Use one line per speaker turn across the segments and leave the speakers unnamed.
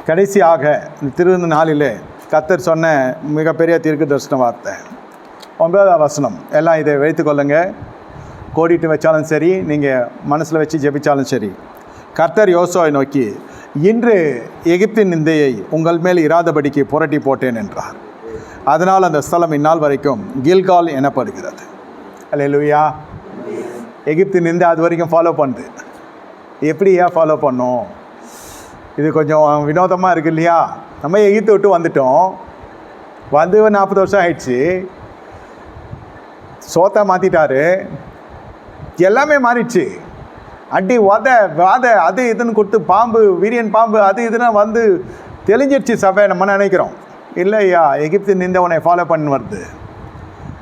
கடைசியாக இந்த திருவிருந்து நாளிலே கர்த்தர் சொன்ன மிகப்பெரிய தீர்க்க தரிசன வார்த்தை 9ஆவது வசனம். எல்லாம் இதை வைத்துக்கொள்ளுங்க. கோடிட்டு வச்சாலும் சரி, நீங்கள் மனசில் வச்சு ஜெபிச்சாலும் சரி. கர்த்தர் யோசுவாவை நோக்கி, இன்று எகிப்தின் நிந்தையை உங்கள் மேல் இராதபடிக்கு புரட்டி போட்டேன் என்றார். அதனால் அந்த ஸ்தலம் இந்நாள் வரைக்கும் கில்கால் எனப்படுகிறது. அல்லேலூயா. எகிப்தின் நிந்தை அது வரைக்கும் ஃபாலோ பண்ணுது. எப்படியா ஃபாலோ பண்ணோம்? இது கொஞ்சம் வினோதமாக இருக்குது இல்லையா? நம்ம எகிப்தை விட்டு வந்துட்டோம், வந்து 40 வருஷம் ஆயிடுச்சு. சோத்தை மாற்றிட்டாரு, எல்லாமே மாறிடுச்சு. அடி வாத அது இதுன்னு கொடுத்து பாம்பு, வீரியன் பாம்பு அது இதுன்னா வந்து தெளிஞ்சிடுச்சு சபை. நம்ம நினைக்கிறோம் இல்லையா, எகிப்து நிந்த உன்னை ஃபாலோ பண்ணி வருது.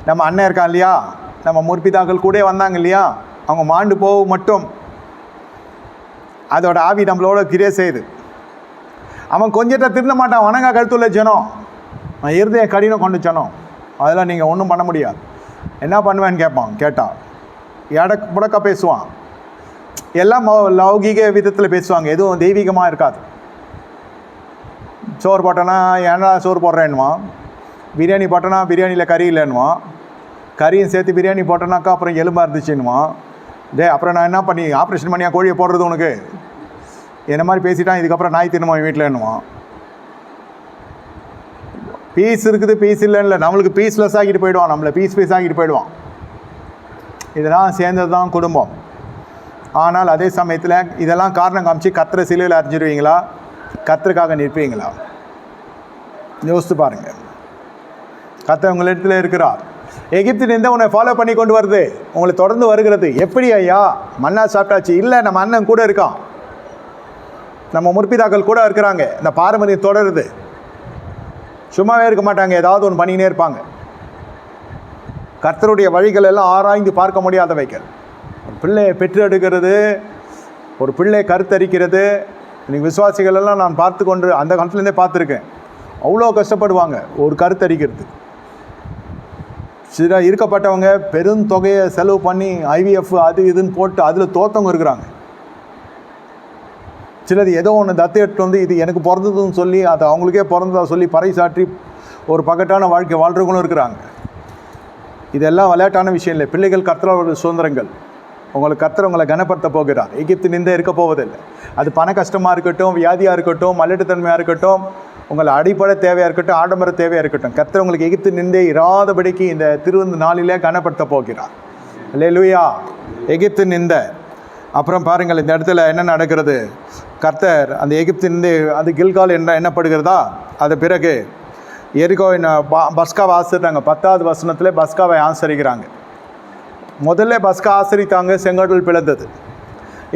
நம்ம அண்ணன் இருக்கான் இல்லையா, நம்ம முற்பிதாக்கள் கூட வந்தாங்க இல்லையா, அவங்க மாண்டு போக மட்டும் அதோட ஆவி நம்மளோட கிரியை செய்யுது. அவன் கொஞ்சத்தை திருந்த மாட்டான். வணங்கா கருத்துள்ள ஜனம், இருதய கடினம் கொண்டு ஜனம். அதெல்லாம் நீங்கள் ஒன்றும் பண்ண முடியாது. என்ன பண்ணுவேன்னு கேட்டான். புடக்கா பேசுவான், எல்லாம் லௌகீக விதத்தில் பேசுவாங்க, எதுவும் தெய்வீகமாக இருக்காது. சோறு போட்டோன்னா ஏன்னா சோறு போடுறேன்னுவான், பிரியாணி போட்டோன்னா பிரியாணியில் கறி இல்லைன்னுவான், கறியும் சேர்த்து பிரியாணி போட்டோன்னாக்கா அப்புறம் எலும்பாக இருந்துச்சுன்னுவான். அப்புறம் நான் என்ன பண்ணி ஆப்ரேஷன் பண்ணியா கோழியை போடுறது உனக்கு? என்ன மாதிரி பேசிட்டான். இதுக்கப்புறம் நாய் தின்னுமா வீட்டில் என்னுவான். பீஸ் இருக்குது, பீஸ் இல்லைன்னு நம்மளுக்கு பீஸ்லெஸ் ஆகிட்டு போயிடுவான், நம்மளை பீஸ் ஆகிட்டு போயிடுவான். இதெல்லாம் சேர்ந்தது தான் குடும்பம். ஆனால் அதே சமயத்தில் இதெல்லாம் காரணம் காமிச்சு கர்த்தரை சிலுவையில் அறிஞ்சிருவீங்களா? கர்த்தருக்காக நிற்பீங்களா? யோசித்து பாருங்கள். கர்த்தர் உங்களிடத்தில் இருக்கிறார். எகிப்து நின்று உன்னை ஃபாலோ பண்ணி கொண்டு வருது, உங்களை தொடர்ந்து வருகிறது. எப்படி ஐயா? மன்னா சாப்பிட்டாச்சு இல்லை, நம்ம அண்ணன் கூட இருக்கான், நம்ம முற்பிதாக்கள் கூட இருக்கிறாங்க. இந்த பாரம்பரியம் தொடருது. சும்மாவே இருக்க மாட்டாங்க, ஏதாவது ஒன்று பண்ணினே இருப்பாங்க. கர்த்தருடைய வழிகள் எல்லாம் ஆராய்ந்து பார்க்க முடியாதவைகள். ஒரு பிள்ளையை பெற்றெடுக்கிறது, ஒரு பிள்ளை கருத்தரிக்கிறது. இன்னைக்கு விசுவாசிகள் எல்லாம் நான் பார்த்து கொண்டு அந்த காலத்துலேருந்தே பார்த்துருக்கேன். அவ்வளோ கஷ்டப்படுவாங்க ஒரு கருத்தரிக்கிறது. சில இருக்கப்பட்டவங்க பெருந்தொகையை செலவு பண்ணி IVF அது இதுன்னு போட்டு அதில் தோத்தவங்க இருக்கிறாங்க. சிலது ஏதோ ஒன்று தத்து எடுத்து வந்து இது எனக்கு பிறந்ததுன்னு சொல்லி அது அவங்களுக்கே பிறந்ததா சொல்லி பறைசாற்றி ஒரு பகட்டான வாழ்க்கை வாழ்றவங்களும் இருக்கிறாங்க. இதெல்லாம் விளையாட்டான விஷயம் இல்லை. பிள்ளைகள் கர்த்தரோட சுதந்திரங்கள். உங்களுக்கு கர்த்தர் உங்களை கனப்படுத்த போகிறார். எகிப்து நிந்தை இருக்க போவதில்லை. அது பண கஷ்டமாக இருக்கட்டும், வியாதியாக இருக்கட்டும், மல்லட்டுத்தன்மையாக இருக்கட்டும், உங்களை அடிப்படை தேவையாக இருக்கட்டும், ஆடம்பர தேவையாக இருக்கட்டும், கர்த்தர் உங்களுக்கு எகிப்து நிந்தை இராதபடிக்கு இந்த திருவிருந்து நாளிலே கனப்படுத்த போகிறார். அல்லேலூயா. எகிப்து நிந்தை. அப்புறம் பாருங்கள் இந்த இடத்துல என்ன நடக்கிறது. கர்த்தர் அந்த எகிப்து நிந்தை அது கில்கால் என்னப்படுகிறதா. அது பிறகு எரிகோவின் பஸ்காவை ஆசரித்தாங்க. 10ஆவது வசனத்தில் பஸ்காவை ஆசரிக்கிறாங்க. முதல்ல பஸ்கா ஆசரித்தாங்க, செங்கடல் பிளந்தது.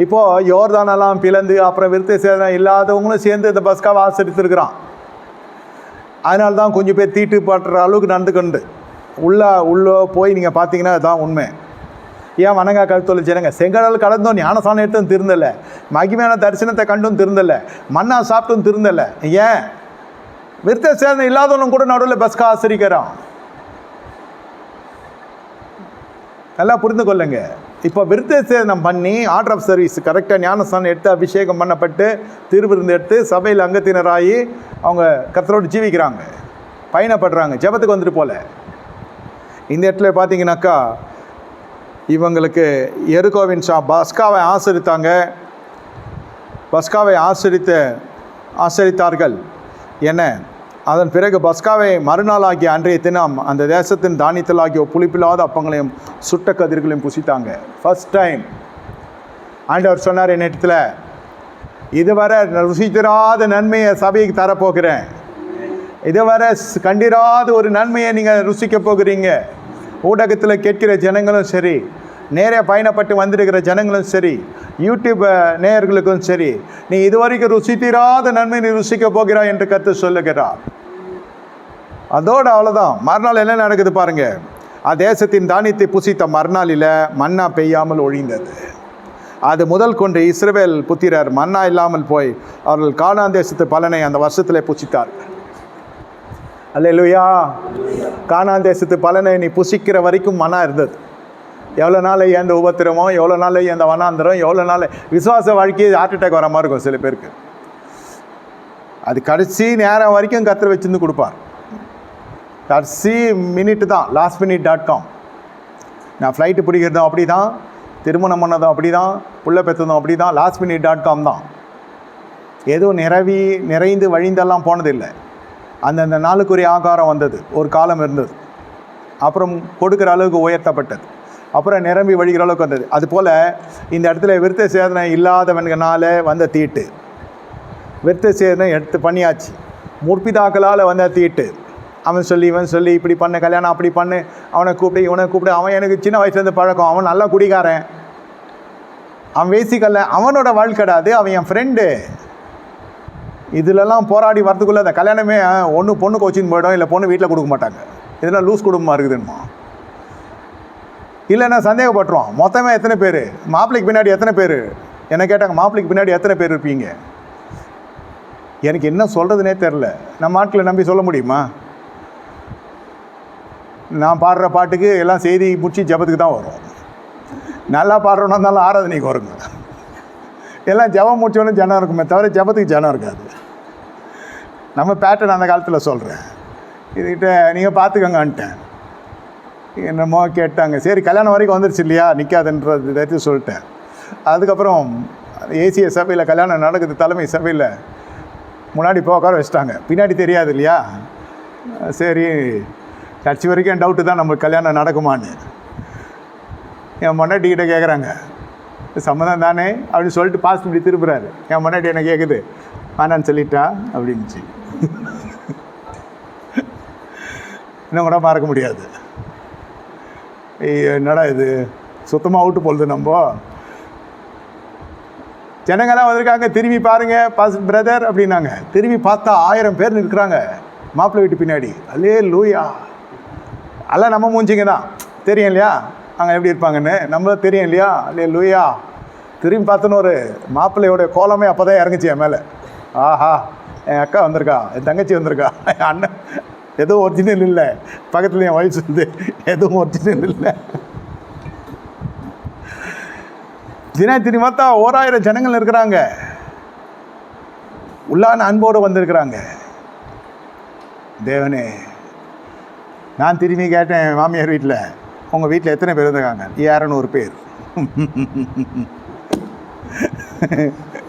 இப்போது யோர்தானெல்லாம் பிளந்து அப்புறம் விருத்த சேதனம் இல்லாதவங்களும் சேர்ந்து இந்த பஸ்காவை ஆசரித்திருக்கிறான். அதனால தான் கொஞ்சம் பேர் தீட்டு பாட்டுற அளவுக்கு நடந்துக்கொண்டு உள்ளே போய் நீங்கள் பார்த்தீங்கன்னா அதுதான் உண்மை. ஏன் வணங்கா கருத்தொழில் ஜனங்க செங்கடல் கடந்தும் ஞானசானம் எடுத்தும் திருந்தலை, மகிமையான தரிசனத்தை கண்டும் திருந்தலை, மண்ணா சாப்பிட்டும் திருந்தலை. ஏன்? விருத்த சேதனம் இல்லாதவனும் கூட நடுவில் பஸ்கா ஆசரிக்கிறான். நல்லா புரிந்து கொள்ளுங்க. இப்போ விருத்த சேதனம் பண்ணி ஆர்டர் ஆஃப் சர்வீஸ் கரெக்டாக ஞானஸ்தானம் எடுத்து அபிஷேகம் பண்ணப்பட்டு திருவிருந்து எடுத்து சபையில் அங்கத்தினராகி அவங்க கர்த்தரோடு ஜீவிக்கிறாங்க, பயணப்படுறாங்க, ஜெபத்துக்கு வந்துட்டு போல. இந்த இடத்துல பார்த்தீங்கன்னாக்கா இவங்களுக்கு எரிகோவின் பஸ்காவை ஆசரித்தாங்க. பஸ்காவை ஆசரித்தார்கள். என்ன? அதன் பிறகு பஸ்காவை மறுநாளாகிய அன்றைய தினம் அந்த தேசத்தின் தானியத்திலாகிய புளிப்பில்லாத அப்பங்களையும் சுட்ட கதிர்களையும் புசித்தாங்க. ஃபர்ஸ்ட் டைம் ஆண்டவர் சொன்னார் என் இடத்துல, இதுவரை ருசித்திராத நன்மையை சபைக்கு தரப்போகிறேன். இதுவரை கண்டிராத ஒரு நன்மையை நீங்கள் ருசிக்க போகிறீங்க. ஊடகத்தில் கேட்கிற ஜனங்களும் சரி, நேரே பயணப்பட்டு வந்திருக்கிற ஜனங்களும் சரி, யூடியூப் நேயர்களுக்கும் சரி, நீ இதுவரைக்கும் ருசித்திராத நன்மை நீ ருசிக்க போகிறாய் என்று கர்த்தர் சொல்லுகிறார். அதோடு அவ்வளோதான். மறுநாள் என்ன நடக்குது பாருங்க. தேசத்தின் தானியத்தை புசித்த மறுநாளில் மன்னா பெய்யாமல் ஒழிந்தது. அது முதல் கொண்டு இஸ்ரவேல் புத்திரர் மன்னா இல்லாமல் போய் அவர்கள் கானான் தேசத்து பலனை அந்த வருஷத்தில் புசித்தார்கள். அல்லேலூயா. கானான் தேசத்து பலனை நீ புசிக்கிற வரைக்கும் மன்னா இருந்தது. எவ்வளோ நாள் அந்த உபத்திரமோ, எவ்வளோ நாள் அந்த வனாந்திரம், எவ்வளோ நாள் விசுவாச வாழ்க்கையை ஹார்ட் அட்டாக் வர மாதிரி இருக்கும் சில பேருக்கு. அது கடைசி நேரம் வரைக்கும் கர்த்தர் வச்சுருந்து கொடுப்பார். கடைசி மினிட்டு தான் lastminute.com. நான் ஃப்ளைட்டு பிடிக்கிறதும் அப்படி தான், திருமணம் பண்ணதும் அப்படி தான், புள்ள பெற்றதும் அப்படி தான், lastminute.com தான். எதுவும் நிறைந்து வழிந்தெல்லாம் போனதில்லை. அந்தந்த நாளுக்குரிய ஆகாரம் வந்தது, ஒரு காலம் இருந்தது, அப்புறம் கொடுக்குற அளவுக்கு உயர்த்தப்பட்டது, அப்புறம் நிரம்பி வழிகிற அளவுக்கு வந்தது. அதுபோல் இந்த இடத்துல விருத்த சேதனை இல்லாதவன்கனால வந்த தீட்டு, விருத்த சேதனை எடுத்து பண்ணியாச்சு. முற்பிதாக்களால் வந்த தீட்டு, அவன் சொல்லி இவன் சொல்லி இப்படி பண்ண கல்யாணம் அப்படி பண்ணு, அவனை கூப்பிடு இவனை கூப்பிடு, அவன் எனக்கு சின்ன வயசுலேருந்து பழக்கம், அவன் நல்லா குடிக்காரன், அவன் வேசிக்கல்ல, அவனோட வாழ்க்கைடாது, அவன் என் ஃப்ரெண்டு. இதிலெல்லாம் போராடி வரதுக்குள்ளே அந்த கல்யாணமே ஒன்று பொண்ணு கோச்சின்னு போய்டும், இல்லை பொண்ணு வீட்டில் கொடுக்க மாட்டாங்க. இதெல்லாம் லூஸ் குடும்பமாக இருக்குதுன்னுமா. இல்லைன்னா சந்தேகப்பட்டுருவான். மொத்தமே எத்தனை பேர் மாப்பிள்ளைக்கு பின்னாடி எத்தனை பேர் என்ன கேட்டாங்க, மாப்பிள்ளைக்கு பின்னாடி எத்தனை பேர் இருப்பீங்க? எனக்கு என்ன சொல்கிறதுனே தெரில. நம்ம ஆட்களை நம்பி சொல்ல முடியுமா? நான் பாடுற பாட்டுக்கு எல்லாம் செய்தி முடிச்சு ஜபத்துக்கு தான் வரும். நல்லா பாடுறோன்னா இருந்தாலும் ஆராதனைக்கு வருங்க. எல்லாம் ஜபம் முடிச்சோன்னு ஜனம் இருக்குமே தவிர ஜபத்துக்கு ஜனம் இருக்காது. நம்ம பேட்டர்ன் அந்த காலத்தில் சொல்கிறேன். இதுகிட்ட நீங்கள் பார்த்துக்கங்கன்ட்டேன். என்னமோ கேட்டாங்க, சரி கல்யாணம் வரைக்கும் வந்துருச்சு இல்லையா, நிற்காதுன்றது எடுத்து சொல்லிட்டேன். அதுக்கப்புறம் ஏசிய சபையில் கல்யாணம் நடக்குது, தலைமை சபையில் முன்னாடி போய் உட்கார வச்சுட்டாங்க, பின்னாடி தெரியாது இல்லையா. சரி கட்சி வரைக்கும் என் டவுட்டு தான் நம்மளுக்கு கல்யாணம் நடக்குமான்னு. என் மொண்டாட்டிக்கிட்ட கேட்குறாங்க, சம்மதம் தானே அப்படின்னு சொல்லிட்டு பாஸ் இப்படி திருப்புறாரு. என் மொண்டாட்டி என்ன கேட்குது, வேணான்னு சொல்லிட்டா அப்படின்ச்சு. இன்னும் கூட மறக்க முடியாது. என்னடா இது சுத்தமாக அவுட்டு போகுது. நம்ம ஜனங்கள்லாம் வந்திருக்காங்க, திரும்பி பாருங்கள் பாஸ் பிரதர் அப்படின்னாங்க. திரும்பி பார்த்தா 1000 பேர் இருக்கிறாங்க மாப்பிள்ளை வீட்டு பின்னாடி. அல்லே லூயா, எல்லாம் நம்ம மூஞ்சிங்க தான், தெரியும் இல்லையா அங்கே எப்படி இருப்பாங்கன்னு, நம்மளும் தெரியும் இல்லையா. அல்லே லூயா. திரும்பி பார்த்தோன்னு ஒரு மாப்பிள்ளையோட கோலமே அப்போ தான் இறங்குச்சு என் மேலே. ஆஹா, என் அக்கா வந்திருக்கா, என் தங்கச்சி வந்திருக்கா, என் அண்ணன் எதுவும் ஒரிஜினல் இல்லை, பக்கத்தில் என் வயசு வந்து எதுவும் ஒரிஜினல் இல்லை. தினத்தினி பார்த்தா 1000 ஜனங்கள் இருக்கிறாங்க, உள்ளான அன்போடு வந்திருக்கிறாங்க. தேவனே, நான் திரும்பி கேட்டேன் மாமியார் வீட்டில், உங்கள் வீட்டில் எத்தனை பேர் இருந்திருக்காங்க? 200 பேர்.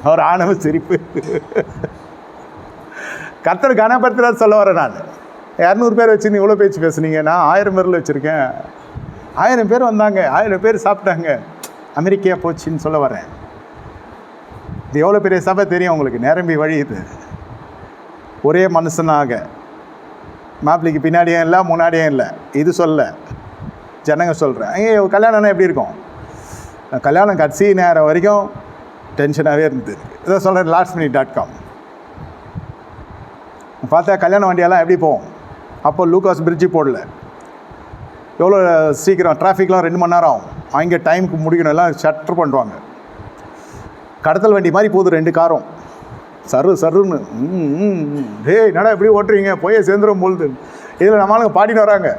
அவர் ஆணவ சிரிப்பு. கர்த்தர் கனப்படுத்துறாரு சொல்ல வரேன். நான் 200 பேர் வச்சு நீ இவ்வளோ பேச்சு பேசுனீங்க, நான் 1000 பேரில் வச்சுருக்கேன். 1000 பேர் வந்தாங்க, 1000 பேர் சாப்பிட்டாங்க, அமெரிக்கா போச்சுன்னு சொல்ல வரேன். இது எவ்வளோ பெரிய சபை தெரியும் உங்களுக்கு, நிரம்பி வழியுது. ஒரே மனுஷனாக, மாப்பிள்ளைக்கு பின்னாடியும் இல்லை முன்னாடியும் இல்லை. இது சொல்ல ஜனங்க சொல்கிறேன். கல்யாணம்னா எப்படி இருக்கும்? கல்யாணம் கடைசி நேரம் வரைக்கும் டென்ஷனாகவே இருந்தது. இதை சொல்கிறேன் lastminute.com. பார்த்தா கல்யாண வண்டியெல்லாம் எப்படி போகும்? அப்போ லூகாஸ் பிரிட்ஜு போடல. எவ்வளோ சீக்கிரம் டிராஃபிக்லாம் 2 மணி நேரம் ஆகும். அங்கே டைமுக்கு முடிக்கணும், எல்லாம் ஷட்டர் பண்ணுவாங்க. கடத்தல் வண்டி மாதிரி போகுது 2 காரும், சருன்னு. டேய் நடா எப்படி ஓட்டுறீங்க, போய் சேர்ந்துடும் பொழுது. இதில் நம்மளுங்க பாடிட்டு வராங்க,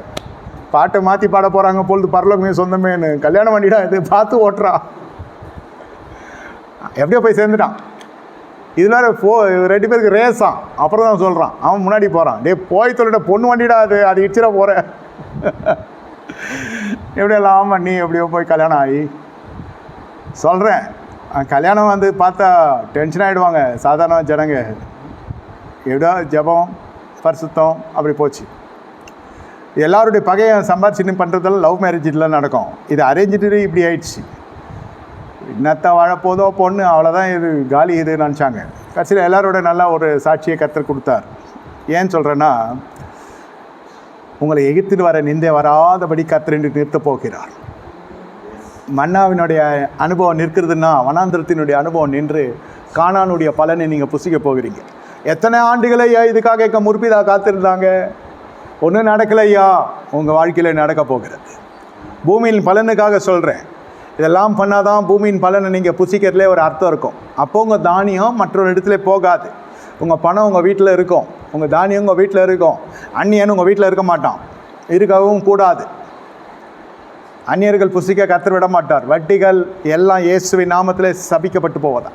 பாட்டை மாற்றி பாட போகிறாங்க, பொழுது பரலோகமே சொந்தமேன்னு. கல்யாண வண்டிடா இது, பார்த்து ஓட்டுறா. எப்படியோ போய் சேர்ந்துட்டான். இதில் 2 பேருக்கு ரேஸான். அப்புறம் தான் சொல்கிறான், அவன் முன்னாடி போகிறான். டே போய் சொல்லிட்ட, பொண்ணு வண்டிடா அது இடிச்சிட போகிற. எப்படியெல்லாம் பண்ணி எப்படியோ போய் கல்யாணம் ஆகி சொல்கிறேன். கல்யாணம் வந்து பார்த்தா டென்ஷன் ஆகிடுவாங்க சாதாரண ஜனங்க. எப்படியோ ஜபம் பரிசுத்தம் அப்படி போச்சு. எல்லாருடைய பகையை சம்பாதிச்சுன்னு பண்ணுறதெல்லாம் லவ் மேரேஜில் நடக்கும். இது அரேஞ்சிட்டு இப்படி ஆயிடுச்சு. இன்னத்த வாழப்போதோ பொண்ணு, அவ்வளோதான், இது காலி இது நினச்சாங்க. கடைசியில் எல்லாரோட நல்லா ஒரு சாட்சியை கர்த்தர் கொடுத்தார். ஏன்னு சொல்கிறேன்னா, உங்களை எகிர்த்துட்டு வர நிந்தை வராதபடி கர்த்தர் என்று நிறுத்தப் போகிறார். மன்னாவினுடைய அனுபவம் நிற்கிறதுனா வனாந்திரத்தினுடைய அனுபவம் நின்று கானானுடைய பலனை நீங்கள் புசிக்க போகிறீங்க. எத்தனை ஆண்டுகளையா இதுக்காக முற்பிதா காத்திருந்தாங்க, ஒன்றும் நடக்கலையா? உங்கள் வாழ்க்கையில் நடக்க போகிறது. பூமியின் பலனுக்காக சொல்கிறேன். இதெல்லாம் பண்ணால் தான் பூமியின் பலனை நீங்கள் புசிக்கிறதுலே ஒரு அர்த்தம் இருக்கும். அப்போ உங்கள் தானியம் மற்றொரு இடத்துல போகாது. உங்கள் பணம் உங்கள் வீட்டில் இருக்கும், உங்கள் தானியம் உங்கள் வீட்டில் இருக்கும். அந்நியன் உங்கள் வீட்டில் இருக்க மாட்டான், இருக்கவும் கூடாது. அந்நியர்கள் புசிக்க கர்த்தர் விட மாட்டார். வட்டிகள் எல்லாம் இயேசுவின் நாமத்தில் சபிக்கப்பட்டு போவதா.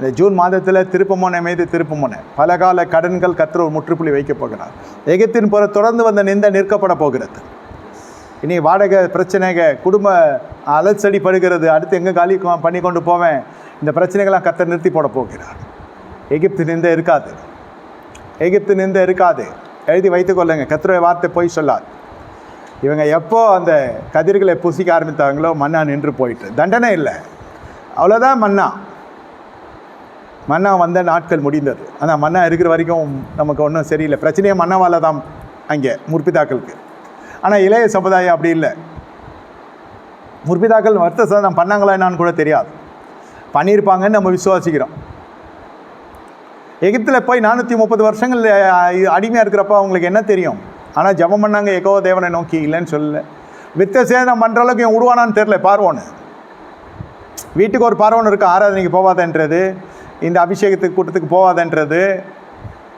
இந்த ஜூன் மாதத்தில் திருப்புமுனை மீது திருப்புமுனை, பல கால கடன்கள் கர்த்தர் ஒரு முற்றுப்புள்ளி வைக்கப் போகிறார். எகிப்தின் புற தொடர்ந்து வந்த நிந்தை நிற்கப்பட போகிறது. இனி வாடகை பிரச்சனைக, குடும்ப அலச்சடி படுகிறது, அடுத்து எங்கே காலி பண்ணி கொண்டு போவேன், இந்த பிரச்சனைகள்லாம் கர்த்தர் நிறுத்தி போட போகிறார். எகிப்து நிந்தை இருக்காது, எகிப்து நிந்தை இருக்காது. எழுதி வைத்துக்கொள்ளுங்க, கர்த்தருடைய வார்த்தை போய் சொல்லாது. இவங்க எப்போ அந்த கதிர்களை புசிக்க ஆரம்பித்தாங்களோ மன்னா நின்று போயிட்டு, தண்டனை இல்லை, அவ்வளோதான். மன்னா வந்த நாட்கள் முடிந்தது. ஆனால் மன்னா இருக்கிற வரைக்கும் நமக்கு ஒன்றும் சரியில்லை. பிரச்சனையே மன்னாவால் தான் அங்கே முற்பிதாக்களுக்கு. ஆனால் இளைய சமுதாயம் அப்படி இல்லை. முற்பிதாக்கள் வருத்த சாதனம் பண்ணாங்களா என்னான்னு கூட தெரியாது, பண்ணியிருப்பாங்கன்னு நம்ம விசுவாசிக்கிறோம். எகிப்தில் போய் 430 வருஷங்கள் அடிமையாக இருக்கிறப்ப அவங்களுக்கு என்ன தெரியும்? ஆனால் ஜெபம் பண்ணாங்க, எகோ தேவனை நோக்கி, இல்லைன்னு சொல்லலை. வித்த சேதம் பண்ணுற அளவுக்கு இவன் உருவானான்னு தெரில. பார்வோன்னு வீட்டுக்கு ஒரு பார்வோன்னு இருக்குது, ஆராதனைக்கு போவாதன்றது, இந்த அபிஷேகத்துக்கு கூட்டத்துக்கு போவாதன்றது,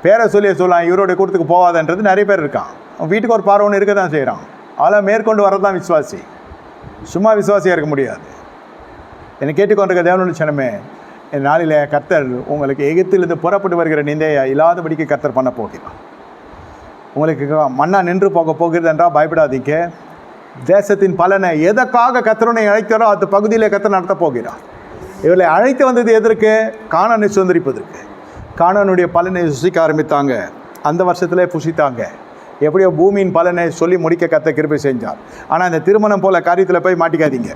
பேரை சொல்லலாம், இவருடைய கூட்டத்துக்கு போவாதன்றது நிறைய பேர் இருக்கான். வீட்டுக்கு ஒரு பார்வோன்னு இருக்க தான் செய்கிறான். அதெல்லாம் மேற்கொண்டு வரதான் விசுவாசி, சும்மா விசுவாசியாக இருக்க முடியாது. என்னை கேட்டுக்கொண்டிருக்க தேவனுடைய சனமே, இந்த நாளில் கர்த்தர் உங்களுக்கு எகிப்திலிருந்து புறப்பட்டு வருகிற நிந்தையை இல்லாதபடிக்கு கர்த்தர் பண்ண போகிறான். உங்களுக்கு மன்னா நின்று போகிறது என்றால் பயப்படாதீங்க. தேசத்தின் பலனை எதற்காக கர்த்தருனை அழைத்தாரோ அந்த பகுதியில் கர்த்தர் நடத்த போகிறார். இவர்களை அழைத்து வந்தது எதற்கு? கானானை சுதந்திரிப்பதற்கு. கானானுடைய பலனை சுசிக்க ஆரம்பித்தாங்க, அந்த வருஷத்திலே புசித்தாங்க. எப்படியோ பூமியின் பலனை சொல்லி முடிக்க கர்த்தர் கிருபை செஞ்சார். ஆனால் இந்த திருமணம் போல காரியத்தில் போய் மாட்டிக்காதீங்க.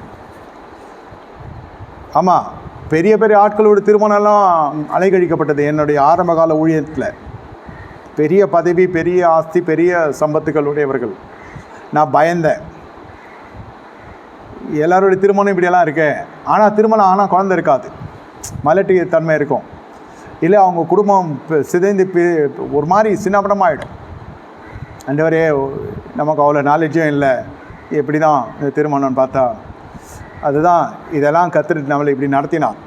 ஆமாம், பெரிய பெரிய ஆட்களோட திருமணம்லாம் அலைகழிக்கப்பட்டது. என்னுடைய ஆரம்பகால ஊழியத்தில் பெரிய பதவி, பெரிய ஆஸ்தி, பெரிய சம்பத்துக்களுடையவர்கள். நான் பயந்தேன், எல்லாருடைய திருமணம் இப்படியெல்லாம் இருக்கு. ஆனால் திருமணம் ஆனால் குழந்தை இருக்காது, மலட்டி தன்மை இருக்கும். இல்லை அவங்க குடும்பம் சிதைந்து ஒரு மாதிரி சின்னப்படமாகிடும். ஆண்டவரே நமக்கு அவ்வளோ நாலேஜும் இல்லை, எப்படி தான் இந்த திருமணம்னு பார்த்தா அதுதான். இதெல்லாம் கர்த்தர் நம்மளை இப்படி நடத்தினார்.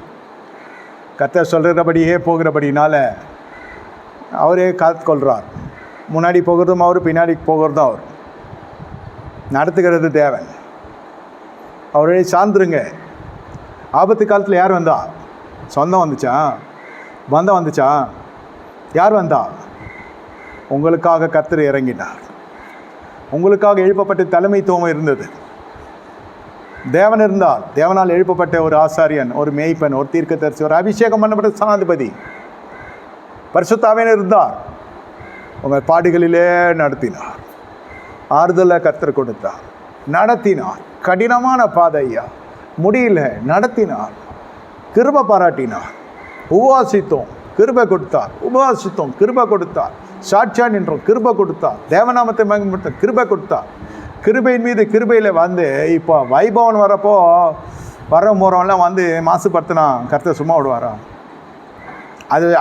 கர்த்தர் சொல்கிறபடியே போகிறபடினால அவரே காத்துக்கொள்கிறார். முன்னாடி போகிறதும் அவர், பின்னாடி போகிறதும் அவர், நடத்துகிறது தேவன். அவரே சார்ந்துருங்க. ஆபத்து காலத்தில் யார் வந்தா? சொந்தம் வந்துச்சா? பந்தம் வந்துச்சா? யார் வந்தா? உங்களுக்காக கர்த்தர் இறங்கினார். உங்களுக்காக எழுப்பப்பட்ட தலைமைத்துவம் இருந்தது. தேவன் இருந்தால், தேவனால் எழுப்பப்பட்ட ஒரு ஆசாரியன், ஒரு மேய்ப்பன், ஒரு தீர்க்கதரிசி, ஒரு அபிஷேகம் பண்ணப்பட்ட சனாதிபதி, பரிசுத்த ஆவியானவர் இருந்தார். உங்கள் பாடுகளிலே நடத்தினார், ஆறுதலை கர்த்தர் கொடுத்தார், நடத்தினார். கடினமான பாதையா முடியல, நடத்தினார், கிருபை பாராட்டினார். உபவாசித்தோம், கிருபை கொடுத்தார், உபவாசித்தோம், கிருபை கொடுத்தார். சாட்சியா நின்றோம், கிருபை கொடுத்தார். தேவநாமத்தை மகிமைப்படுத்த கிருபை கொடுத்தார். கிருபையின் மீது கிருபையில் வந்து இப்போ வைபவன் வரப்போ வர போகிறவன்லாம் வந்து மாசுபடுத்தினா கர்த்தர் சும்மா விடுவாரா?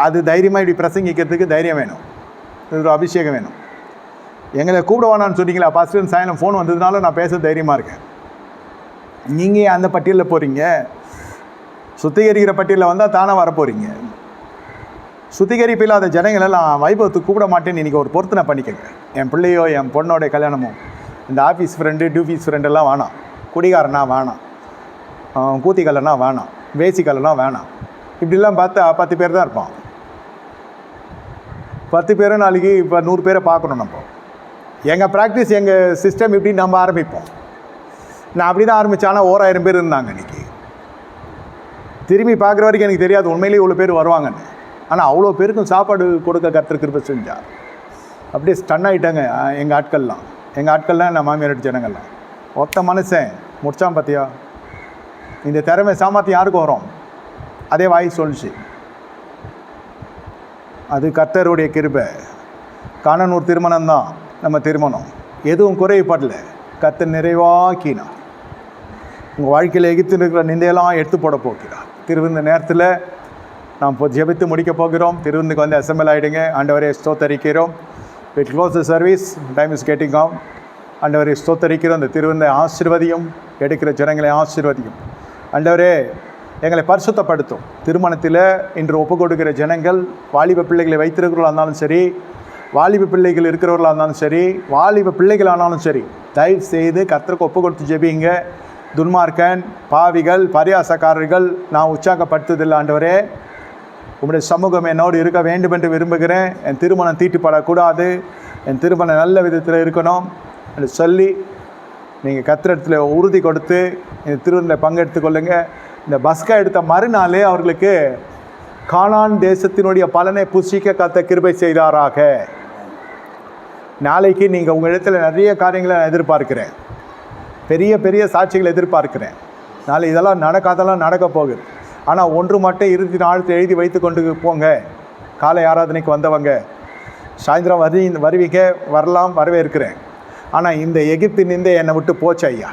அது தைரியமாக இப்படி பிரசங்கிக்கிறதுக்கு தைரியம் வேணும், ஒரு அபிஷேகம் வேணும். எங்களை கூப்பிடுவானான்னு சொன்னீங்களா? பாஸ்டர் சாயங்காலம் ஃபோன் வந்ததுனால நான் பேச தைரியமாக இருக்கேன். நீங்கள் அந்த பட்டியலில் போகிறீங்க, சுத்திகரிக்கிற பட்டியலில் வந்தால் தானாக வர போகிறீங்க. சுத்திகரிப்பு இல்லாத ஜனங்களெல்லாம் வைபவத்துக்கு கூப்பிட மாட்டேன்னு இன்றைக்கி ஒரு பொருத்தனை பண்ணிக்கங்க. என் பிள்ளையோ என் பொண்ணோடைய கல்யாணமோ இந்த ஆஃபீஸ் ஃப்ரெண்டு, டியூஃபீஸ் ஃப்ரெண்டெல்லாம் வேணாம், குடிகாரனா வேணாம், கூத்திக்கல்லனா வேணாம், வேசிக்கல்லனா வேணாம். இப்படிலாம் பார்த்தா 10 பேர் தான் இருப்பான். 10 பேரும் நாளைக்கு இப்போ 100 பேரை பார்க்கணும். நம்ம எங்கள் ப்ராக்டிஸ், எங்கள் சிஸ்டம் இப்படி நம்ம ஆரம்பிப்போம். நான் அப்படி தான் ஆரம்பித்தேன். ஆனால் 1000 பேர் இருந்தாங்க இன்றைக்கி. திரும்பி பார்க்குற வரைக்கும் எனக்கு தெரியாது உண்மையிலேயே இவ்வளோ பேர் வருவாங்கன்னு. ஆனால் அவ்வளோ பேருக்கும் சாப்பாடு கொடுக்க கர்த்தர் கிருபை செஞ்சார். அப்படியே ஸ்டன் ஆகிட்டாங்க எங்கள் ஆட்கள்லாம் நான் மாமியார் ஜனங்கள்லாம். ஒத்த மனுஷன் முடிச்சான் பார்த்தியா? இந்த திறமை சாமர்த்தியம் யாருக்கு வரும்? அதே வாய் சொல்லிச்சு. அது கர்த்தருடைய கிருபை. கானானூர் திருமணம் தான் நம்ம திருமணம். எதுவும் குறைபடல, கர்த்தர் நிறைவாக்கினா. உங்கள் வாழ்க்கையில் எகிப்தில் இருக்கிற நிந்தையெல்லாம் எடுத்து போட போகிறார். திருவிருந்த நேரத்தில் நாம் இப்போ ஜெபித்து முடிக்க போகிறோம். திருவிருந்துக்கு வந்து அசம்பிள் ஆகிடுங்க. ஆண்டவரே ஸ்தோத்தரிக்கிறோம். With close the service, time is getting on. ஆண்டவரே ஸ்தோத்தரிக்கிறோம். இந்த திருவிருந்தை ஆசீர்வதியும், எடுக்கிற ஜனங்களை ஆசீர்வதியும். ஆண்டவரே எங்களை பரிசுத்தப்படுத்தும். திருமணத்தில் இன்று ஒப்பு கொடுக்கிற ஜனங்கள் வாலிப பிள்ளைகளை வைத்திருக்கிறவர்களாக இருந்தாலும் சரி, வாலிப பிள்ளைகள் இருக்கிறவர்களாக இருந்தாலும் சரி, வாலிப பிள்ளைகளானாலும் சரி, தயவு செய்து கர்த்தருக்கு ஒப்பு கொடுத்து ஜெபிங்க. துன்மார்க்கன், பாவிகள், பரியாசக்காரர்கள் நான் உற்சாகப்படுத்துதில்லை. ஆண்டவரே உம்முடைய சமூகம் என்னோடு இருக்க வேண்டும் என்று விரும்புகிறேன். என் திருமணம் தீட்டுப்படக்கூடாது, என் திருமணம் நல்ல விதத்தில் இருக்கணும் என்று சொல்லி நீங்கள் கர்த்தரிடத்துல உறுதி கொடுத்து இந்த திருவிழாவில் பங்கெடுத்து கொள்ளுங்கள். இந்த பஸ்கா எடுத்த மறுநாளே அவர்களுக்கு கானான் தேசத்தினுடைய பலனை புசிக்க கர்த்தர் கிருபை செய்தாராக. நாளைக்கு நீங்கள் உங்கள் இடத்துல நிறைய காரியங்களை நான் எதிர்பார்க்கிறேன், பெரிய பெரிய சாட்சிகளை எதிர்பார்க்கிறேன். நாளை இதெல்லாம் நடக்காதெல்லாம் நடக்க போகுது. ஆனால் ஒன்று மட்டும் இறுதி நாளத்தில் எழுதி வைத்து கொண்டு போங்க. காலை ஆராதனைக்கு வந்தவங்க சாயந்தரம் வருவீங்க, வரலாம், வரவேற்கிறேன். ஆனால் இந்த எகிப்தினிந்தே என்னை விட்டு போச்சு ஐயா.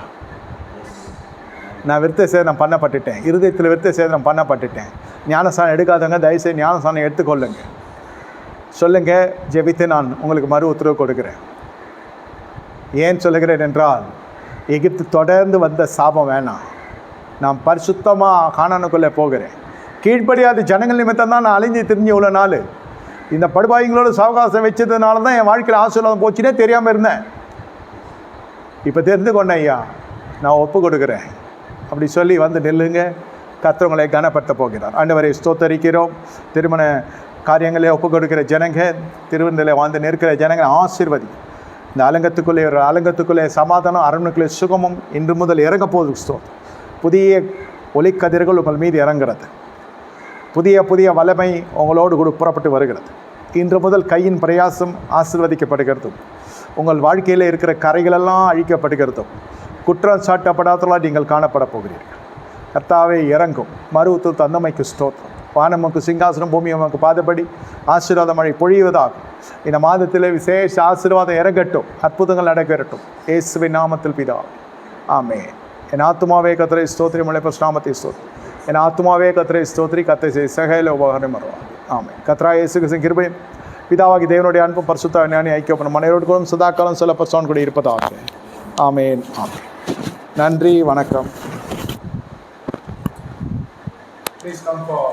நான் விருத்த சேதனம் பண்ணப்பட்டுட்டேன், இருதயத்தில் விருத்த சேதனம் பண்ணப்பட்டுட்டேன். ஞானஸ்தானம் எடுக்காதவங்க தயவுசெய்து ஞானஸ்தானம் எடுத்துக்கொள்ளுங்க. சொல்லுங்கள், ஜெபித்து நான் உங்களுக்கு மறு உத்தரவு கொடுக்குறேன். ஏன் சொல்லுகிறேன் என்றால், எகிப்து தொடர்ந்து வந்த சாபம் வேணாம். நான் பரிசுத்தமாக கானானுக்குள்ளே போகிறேன். கீழ்ப்படியாத ஜனங்கள் நிமித்தம் தான் நான் அழிஞ்சு திரிஞ்சு இவ்வளோ நாள் இந்த படுபாய்களோட சாவகாசம் வச்சதுனால தான் என் வாழ்க்கையில் ஆசீர்வாதம் போச்சுன்னே தெரியாமல் இருந்தேன். இப்போ தெரிந்து கொண்டேன் ஐயா, நான் ஒப்பு கொடுக்குறேன் அப்படி சொல்லி வந்து நில்லுங்க. கர்த்தர் கனப்படுத்த போகிறார். ஆண்டவரை ஸ்தோத்தரிக்கிறோம். திருமண காரியங்களே ஒப்பு கொடுக்கிற ஜனங்க, திருவிருந்தில் வாழ்ந்து நிற்கிற ஜனங்களை ஆசீர்வதி. இந்த அலங்கத்துக்குள்ளே சமாதானம், அரண்மனைக்குள்ளே சுகமும் இன்று முதல் இறங்க போகுது. ஸ்தோத்திரம். புதிய ஒளிக்கதிர்கள் உங்கள் மீது இறங்குறது. புதிய புதிய வல்லமை உங்களோடு கூட புறப்பட்டு வருகிறது. இன்று முதல் கையின் பிரயாசம் ஆசீர்வதிக்கப்படுகிறதும், உங்கள் வாழ்க்கையில் இருக்கிற கரைகளெல்லாம் அழிக்கப்படுகிறதும், குற்றம் சாட்டப்படாதவர்களாக நீங்கள் காணப்பட போகிறீர்கள். கர்த்தாவே இறங்கும். மருவத்து தந்தமைக்கு ஸ்தோத்திரம். வானமுக்கு சிங்காசனம், பூமி நமக்கு பாதபடி ஆசீர்வாத மழை பொழிவதாகும். இந்த மாதத்தில் விசேஷ ஆசீர்வாதம் இறங்கட்டும், அற்புதங்கள் நடைபெறட்டும். இயேசுவின் நாமத்தில் பிதாவே, ஆமென். என் ஆத்துமாவே கர்த்தரை ஸ்தோத்திரி, மலைப்பஸ் நாமத்தை ஸ்தோத்திரி. என் ஆத்துமாவே கர்த்தரை ஸ்தோத்திரி, கர்த்தரை செய் சகல உபகாரம் வருவார். ஆமென். கர்த்தராகிய இயேசு கிறிஸ்துவின் கிருபையும் பிதாவாகி தேவனுடைய அன்பும் பரிசுத்த ஞானி ஐக்கியப்படும் மனைவரோடு கூட சதாக்காலம் சொல்ல பரிசுத்தவான் கூட இருப்பதாக. ஆமென். ஆமென். நன்றி, வணக்கம். Please come for